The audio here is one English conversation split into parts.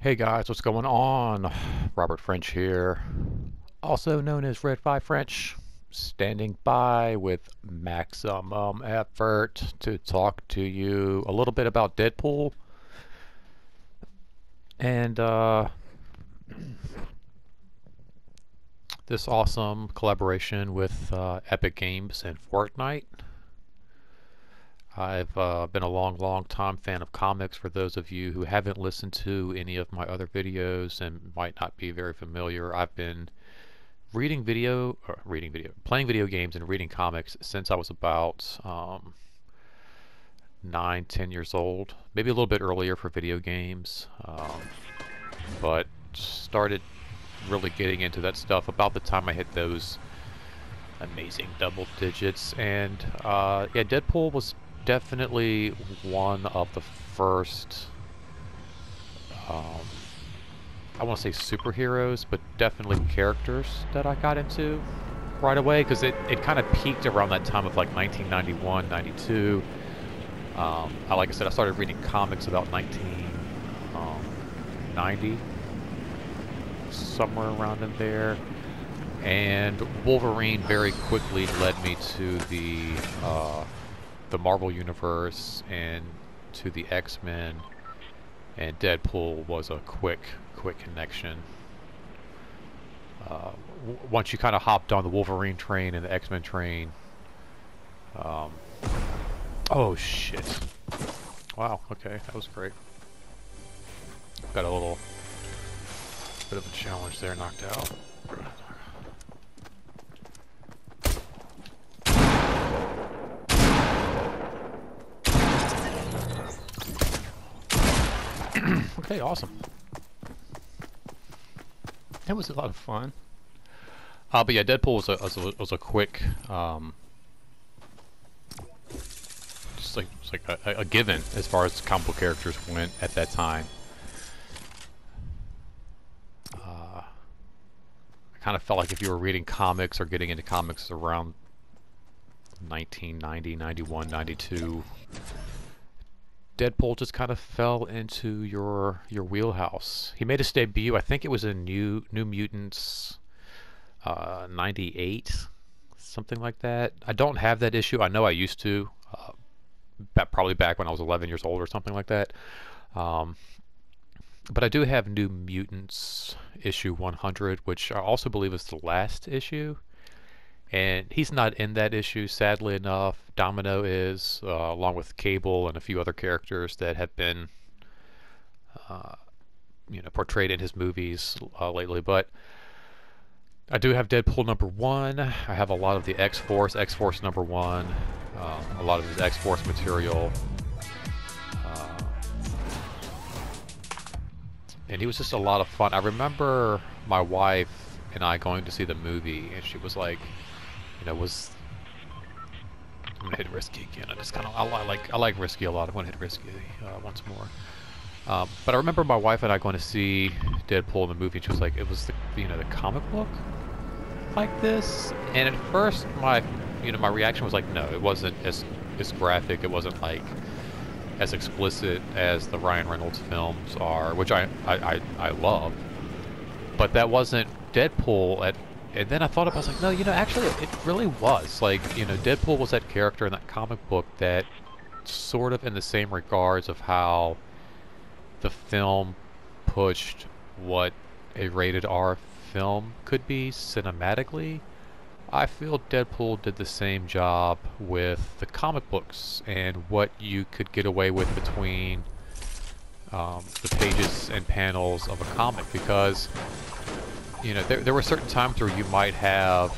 Hey guys, what's going on? Robert French here, also known as Red 5 French, standing by with maximum effort to talk to you a little bit about Deadpool and this awesome collaboration with Epic Games and Fortnite. I've been a long time fan of comics. For those of you who haven't listened to any of my other videos and might not be very familiar, I've been playing video games and reading comics since I was about 9, 10 years old. Maybe a little bit earlier for video games, but started really getting into that stuff about the time I hit those amazing double digits. And yeah, Deadpool was definitely one of the first. Um, I want to say superheroes, but definitely characters that I got into right away because it kind of peaked around that time of like 1991, 92. Like I said, I started reading comics about 1990, somewhere around in there. And Wolverine very quickly led me to the Marvel Universe and to the X-Men, and Deadpool was a quick connection. Once you kind of hopped on the Wolverine train and the X-Men train, um, oh shit! Wow, okay, that was great. Got a little bit of a challenge there, knocked out. Okay, awesome. It was a lot of fun. But yeah, Deadpool was a quick, just like a given as far as comic book characters went at that time. I kind of felt like if you were reading comics or getting into comics around 1990, 91, 92, Deadpool just kind of fell into your wheelhouse. He made his debut, I think it was in New Mutants 98, something like that. I don't have that issue. I know I used to, probably back when I was 11 years old or something like that. Um, but I do have New Mutants issue 100, which I also believe is the last issue. And he's not in that issue, sadly enough. Domino is, along with Cable and a few other characters that have been, uh, portrayed in his movies lately. But I do have Deadpool #1. I have a lot of the X-Force, X-Force #1, a lot of his X-Force material. Uh, and he was just a lot of fun. I remember my wife and I going to see the movie, and she was like, was I'm gonna hit Risky again. I like Risky a lot. I'm gonna hit Risky once more. But I remember my wife and I going to see Deadpool in the movie, and she was like, "It was the comic book like this." And at first, my reaction was like, "No, it wasn't as graphic. It wasn't like as explicit as the Ryan Reynolds films are, which I love. But that wasn't Deadpool at." And then I thought about it, I was like, no, actually, it really was. Like, Deadpool was that character in that comic book that sort of in the same regards of how the film pushed what a rated R film could be cinematically. I feel Deadpool did the same job with the comic books and what you could get away with between the pages and panels of a comic, because there were certain times where you might have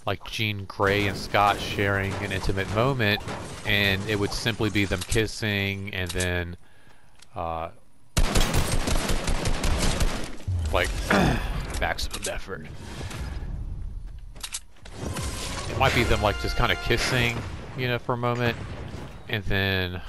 like Jean Grey and Scott sharing an intimate moment, and it would simply be them kissing, and then like maximum effort. It might be them like just kind of kissing, for a moment, and then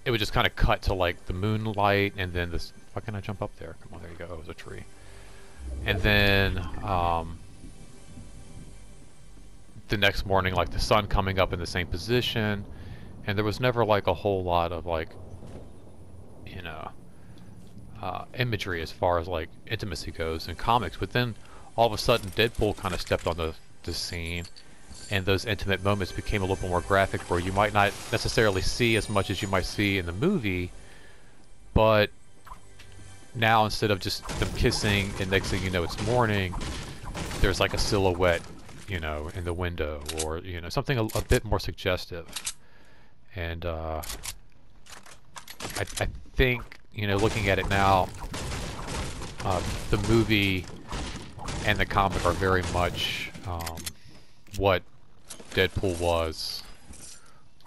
it would just kind of cut to like the moonlight, and then this. Why can't I jump up there? Come on, there you go. Oh, it was a tree. And then the next morning, like the sun coming up in the same position, and there was never like a whole lot of like, you know, imagery as far as like intimacy goes in comics. But then all of a sudden, Deadpool kind of stepped on the scene, and those intimate moments became a little bit more graphic, where you might not necessarily see as much as you might see in the movie, but now instead of just them kissing and next thing you know it's morning, there's like a silhouette, you know, in the window, or you know, something a bit more suggestive. And I think, you know, looking at it now, the movie and the comic are very much what Deadpool was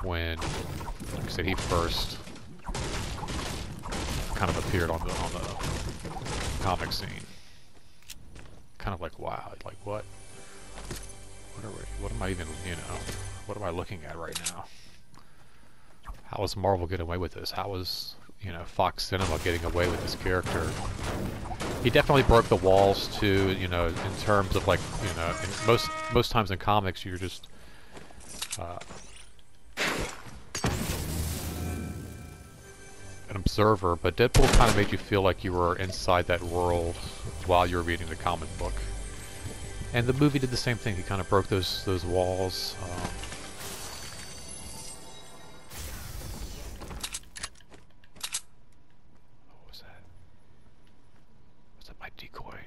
when, like I said, he first kind of appeared on the comic scene. Kind of like, wow, like what am I even, you know, what am I looking at right now? How is Marvel getting away with this? How is, you know, Fox Cinema getting away with this character? He definitely broke the walls too, you know, in terms of like, you know, in most times in comics you're just an observer, but Deadpool kind of made you feel like you were inside that world while you were reading the comic book. And the movie did the same thing. He kind of broke those walls. What was that? Was that my decoy?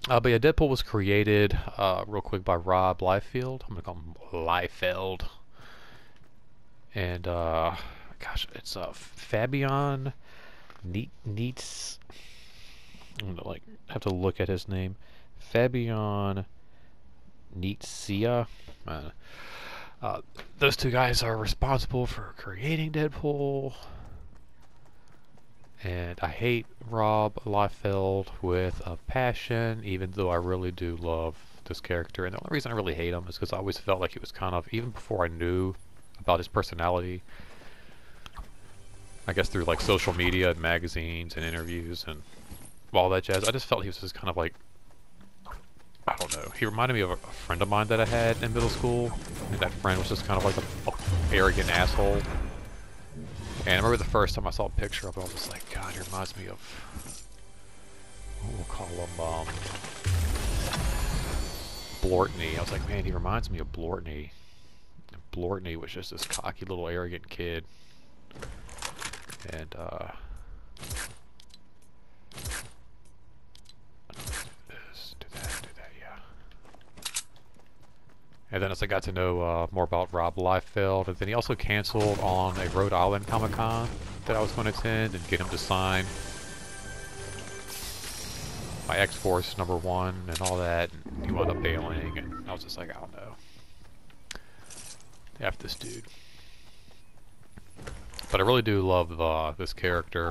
But yeah, Deadpool was created real quick by Rob Liefeld. I'm gonna call him Liefeld. And gosh, it's Fabian Neats. I'm gonna like have to look at his name. Fabian Neetsia. Those two guys are responsible for creating Deadpool. And I hate Rob Liefeld with a passion, even though I really do love this character. And the only reason I really hate him is because I always felt like he was kind of, even before I knew about his personality, I guess through like social media and magazines and interviews and all that jazz, I just felt he was just kind of like, I don't know, he reminded me of a friend of mine that I had in middle school, and that friend was just kind of like a arrogant asshole. And I remember the first time I saw a picture of him, I was like, God, he reminds me of, we'll call him Blortney. I was like, man, he reminds me of Blortney. Blortney was just this cocky little arrogant kid. And do that, yeah. And then as I got to know more about Rob Liefeld, and then he also canceled on a Rhode Island Comic-Con that I was going to attend and get him to sign my X-Force #1 and all that, and he wound up bailing, and I was just like, I don't know. F this dude. But I really do love this character.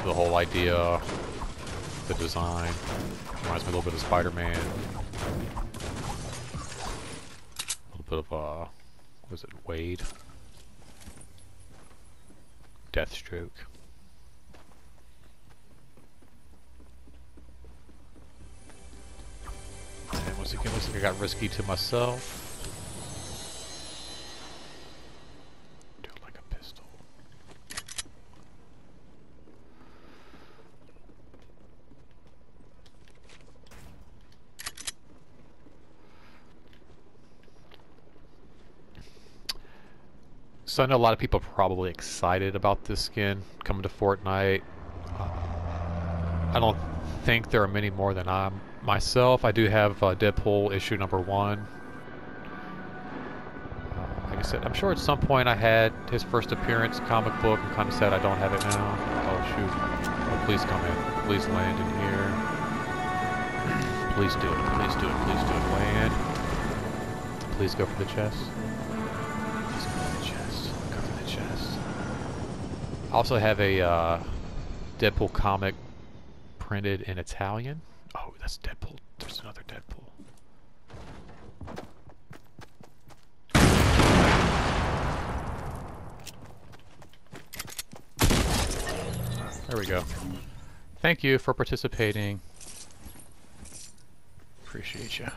The whole idea, the design, reminds me a little bit of Spider-Man. A little bit of, what was it, Wade? Deathstroke. And once again, looks like I got risky to myself. Do it like a pistol. So I know a lot of people are probably excited about this skin coming to Fortnite. I don't think there are many more than I'm myself. I do have Deadpool issue #1. Like I said, I'm sure at some point I had his first appearance comic book and kind of said I don't have it now. Oh shoot. Oh, please come in. Please land in here. Please do it. Please do it. Please do it. Land. Please go for the chest. Please go for the chest. Go for the chest. I also have a Deadpool comic printed in Italian. Oh, that's Deadpool. There's another Deadpool. There we go. thank you for participating. Appreciate you.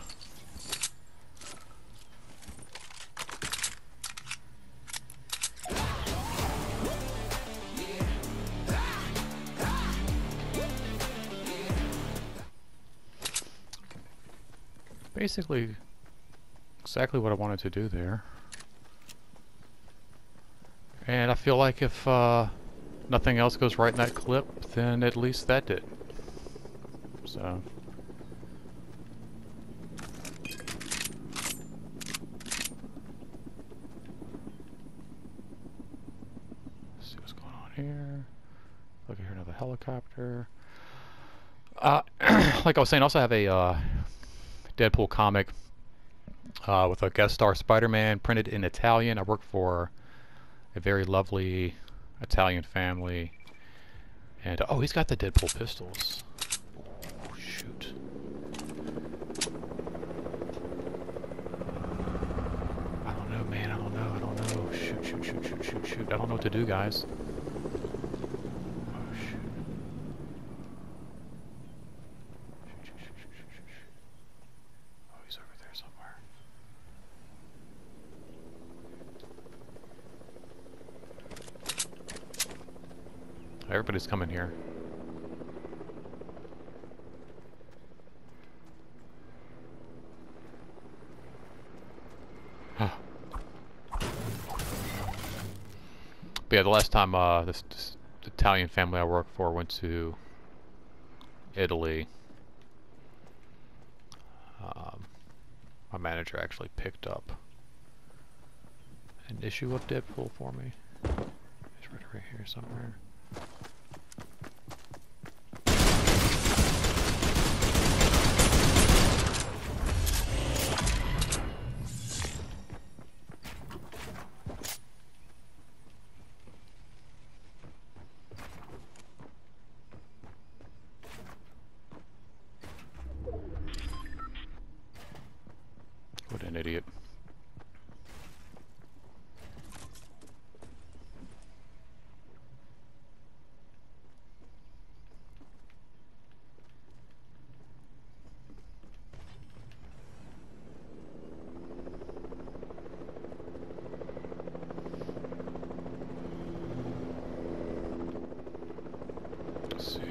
Basically, exactly what I wanted to do there. And I feel like if nothing else goes right in that clip, then at least that did. So. Let's see what's going on here. Look at here, another helicopter. Like I was saying, I also have a Deadpool comic with a guest star Spider-Man printed in Italian. I work for a very lovely Italian family. And, oh, he's got the Deadpool pistols. Oh, shoot. I don't know, man. I don't know. Shoot. I don't know what to do, guys. Oh, shoot. Oh, he's over there somewhere. Everybody's coming here. But yeah, the last time this Italian family I work for went to Italy, my manager actually picked up an issue of Deadpool for me. It's right here somewhere. What an idiot. Let's see.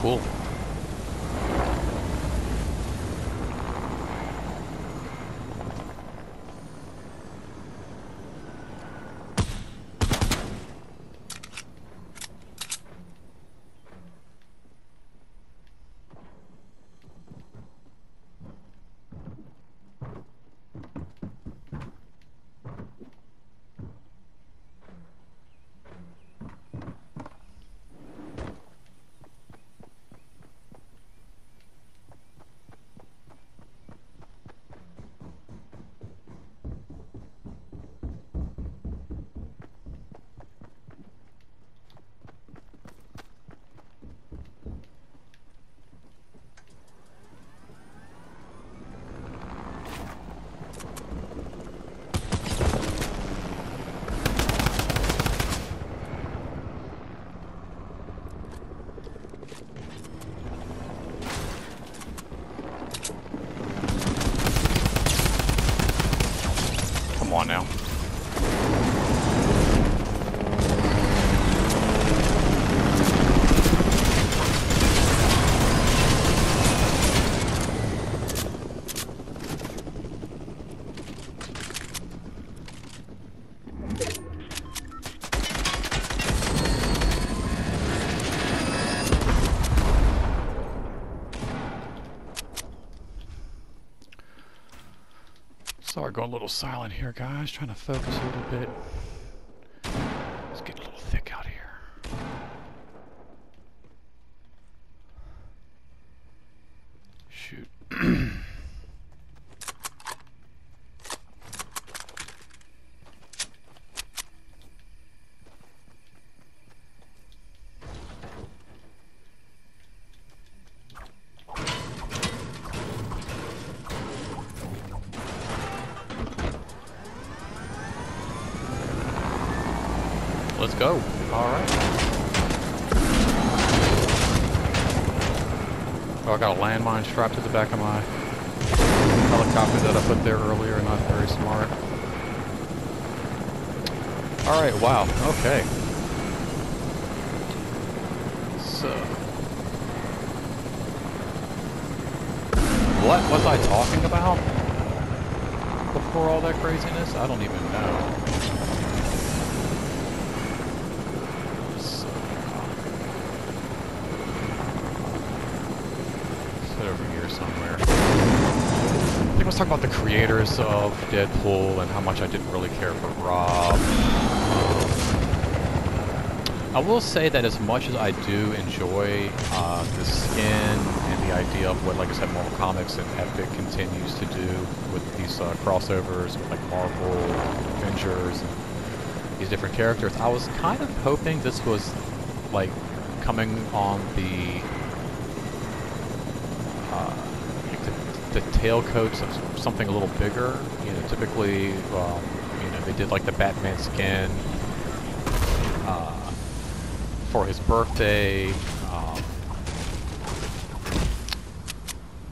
Cool. Come on now. Sorry, going a little silent here, guys. Trying to focus a little bit. It's getting a little thick out here. Shoot. Let's go. All right. Oh, I got a landmine strapped to the back of my helicopter that I put there earlier. Not very smart. All right. Wow. Okay. So, what was I talking about before all that craziness? I don't even know. Over here somewhere. I think I was talking about the creators of Deadpool and how much I didn't really care for Rob. I will say that as much as I do enjoy the skin and the idea of what, like I said, Marvel Comics and Epic continues to do with these crossovers with like Marvel, Avengers, and these different characters, I was kind of hoping this was like coming on the tailcoats of something a little bigger. You know, typically, you know, they did like the Batman skin for his birthday.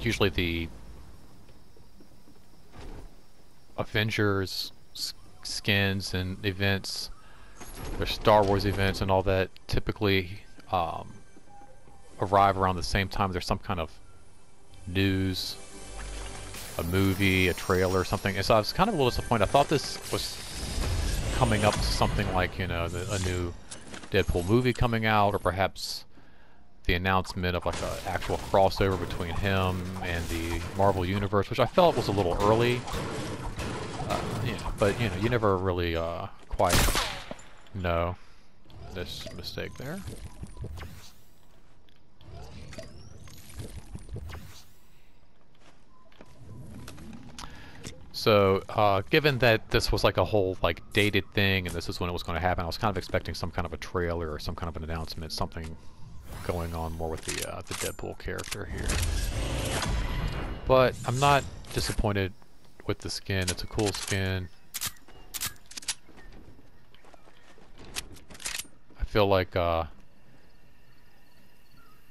Usually the Avengers skins and events, their Star Wars events and all that, typically arrive around the same time there's some kind of news, a movie, a trailer, something. And so I was kind of a little disappointed. I thought this was coming up to something like, you know, a new Deadpool movie coming out, or perhaps the announcement of like an actual crossover between him and the Marvel Universe, which I felt was a little early. Yeah, but, you know, you never really quite know. This mistake there. So, given that this was like a whole like dated thing, and this is when it was going to happen, I was kind of expecting some kind of a trailer or some kind of an announcement, something going on more with the Deadpool character here. But I'm not disappointed with the skin. It's a cool skin. I feel like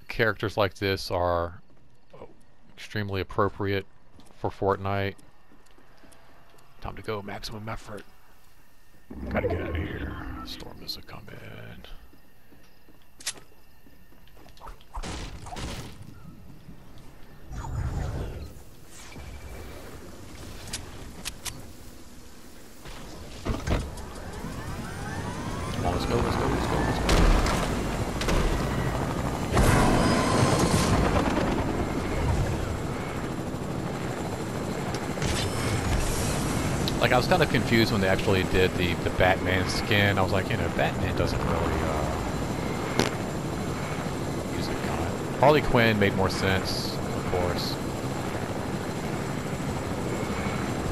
characters like this are extremely appropriate for Fortnite. Time to go, maximum effort. Gotta get out of here. Storm is coming. Come on, let's go, let's go, let's go, let's go. Like, I was kind of confused when they actually did the Batman skin. I was like, you know, Batman doesn't really use a gun. Harley Quinn made more sense, of course.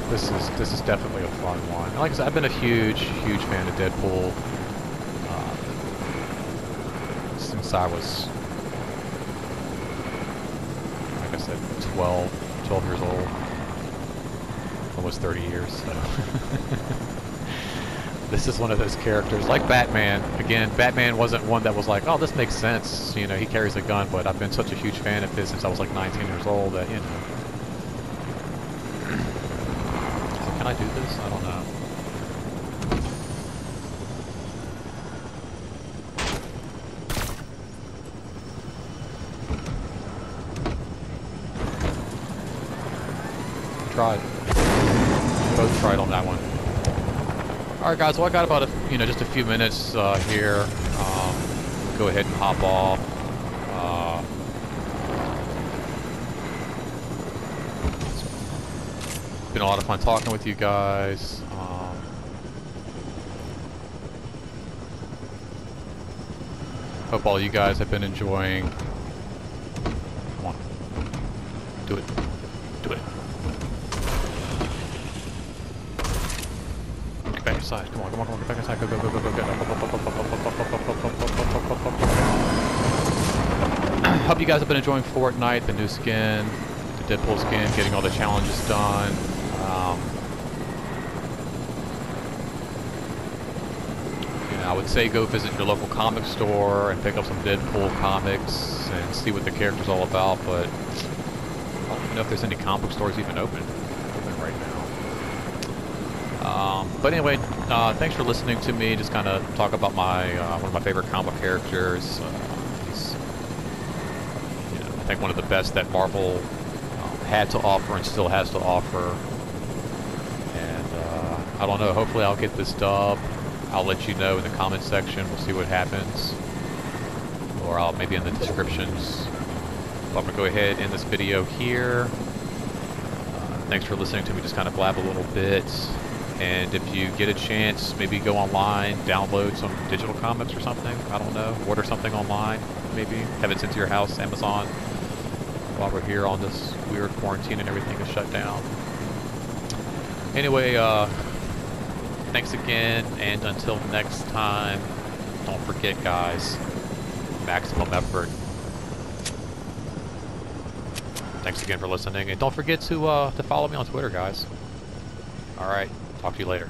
This is definitely a fun one. And like I said, I've been a huge fan of Deadpool since I was, like I said, 12 years old. Almost 30 years, so. This is one of those characters, like Batman. Again, Batman wasn't one that was like, oh, this makes sense, you know, he carries a gun, but I've been such a huge fan of his since I was like 19 years old that, you know. So can I do this? I don't know. Tried. Both tried on that one. Alright guys, well I got about just a few minutes here. Go ahead and hop off. It's been a lot of fun talking with you guys. Hope all you guys have been enjoying. Come on. Do it. Do it. Back inside. Come on, come on, come on. Get back inside. Go, go, go, go, go, go. Hope you guys have been enjoying Fortnite, the new skin, the Deadpool skin, getting all the challenges done. You know, I would say go visit your local comic store and pick up some Deadpool comics and see what the character's all about, but I don't even know if there's any comic stores even open right now. But anyway, thanks for listening to me just kind of talk about my one of my favorite comic characters. He's, I think one of the best that Marvel had to offer and still has to offer. And I don't know, hopefully I'll get this dub. I'll let you know in the comment section. We'll see what happens. Or I'll maybe in the descriptions. But I'm going to go ahead and end this video here. Thanks for listening to me just kind of blab a little bit. And if you get a chance, maybe go online, download some digital comics or something. I don't know. Order something online, maybe. Have it sent to your house, Amazon. While we're here on this weird quarantine and everything is shut down. Anyway, thanks again, and until next time, don't forget, guys, maximum effort. Thanks again for listening, and don't forget to follow me on Twitter, guys. Alright, talk to you later.